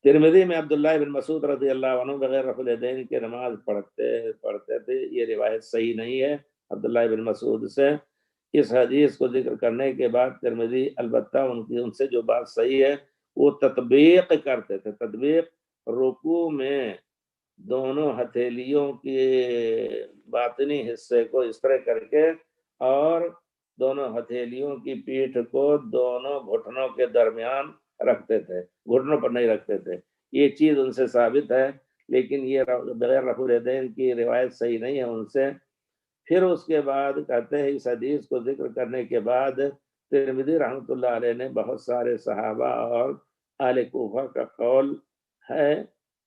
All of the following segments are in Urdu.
ترمذی میں عبداللہ بن مسعود رضی اللہ عنہ بغیر رفع الیدین کے نماز پڑھتے تھے، یہ روایت صحیح نہیں ہے عبداللہ بن مسعود سے۔ اس حدیث کو ذکر کرنے کے بعد ترمذی البتہ ان سے جو بات صحیح ہے وہ تطبیق کرتے تھے، تطبیق رکوع میں دونوں ہتھیلیوں کے باطنی حصے کو اس طرح کر کے اور دونوں ہتھیلیوں کی پیٹھ کو دونوں گھٹنوں کے درمیان رکھتے تھے، گھٹنوں پر نہیں رکھتے تھے۔ یہ چیز ان سے ثابت ہے، لیکن یہ بغیر رفع الیدین کی روایت صحیح نہیں ہے ان سے۔ پھر اس کے بعد کہتے ہیں اس حدیث کو ذکر کرنے کے بعد ترمذی رحمۃ اللہ علیہ نے بہت سارے صحابہ اور اہل کوفہ کا قول ہے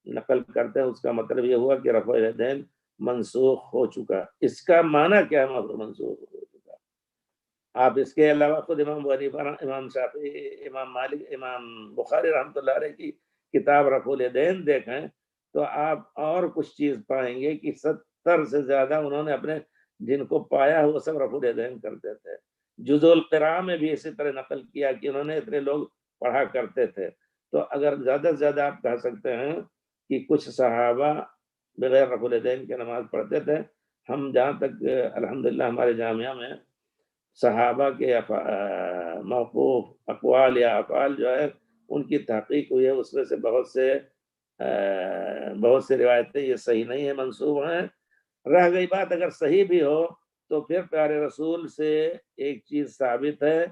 نقل کرتے ہیں، اس کا مطلب یہ ہوا کہ رفع الیدین منسوخ ہو چکا۔ اس کا معنی کیا ہے منسوخ ہو چکا؟ آپ اس کے علاوہ خود امام ابو حنیفہ، امام شافعی، امام مالک، امام بخاری رحمۃ اللہ علیہ کی کتاب رفع الیدین دیکھیں تو آپ اور کچھ چیز پائیں گے کہ 70 سے زیادہ انہوں نے اپنے جن کو پایا وہ سب رفع الیدین کرتے تھے۔ جزء القراء میں بھی اسی طرح نقل کیا کہ انہوں نے اتنے لوگ پڑھا کرتے تھے۔ تو اگر زیادہ سے زیادہ آپ کہہ سکتے ہیں کہ کچھ صحابہ بغیر رفع الیدین کے نماز پڑھتے تھے۔ ہم جہاں تک الحمدللہ ہمارے جامعہ میں صحابہ کے موقوف اقوال یا افعال جو ہے ان کی تحقیق ہوئی ہے، اس میں سے بہت سے روایتیں یہ صحیح نہیں ہیں، منسوخ ہیں۔ رہ گئی بات اگر صحیح بھی ہو تو پھر پیارے رسول سے ایک چیز ثابت ہے،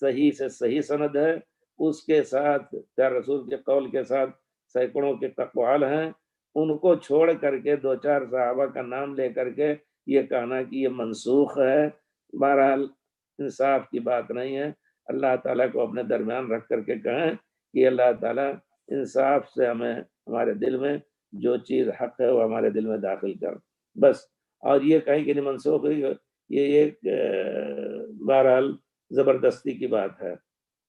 صحیح سے صحیح سند ہے، اس کے ساتھ پیارے رسول کے قول کے ساتھ سینکڑوں کے اقوال ہیں، ان کو چھوڑ کر کے 2-4 صحابہ کا نام لے کر کے یہ کہنا کہ یہ منسوخ ہے، بہرحال انصاف کی بات نہیں ہے۔ اللہ تعالیٰ کو اپنے درمیان رکھ کر کے کہیں کہ اللہ تعالیٰ انصاف سے ہمیں ہمارے دل میں جو چیز حق ہے وہ ہمارے دل میں داخل کر، بس۔ اور یہ کہیں کہ نہیں منسوخ ہوئی، یہ ایک بہرحال زبردستی کی بات ہے۔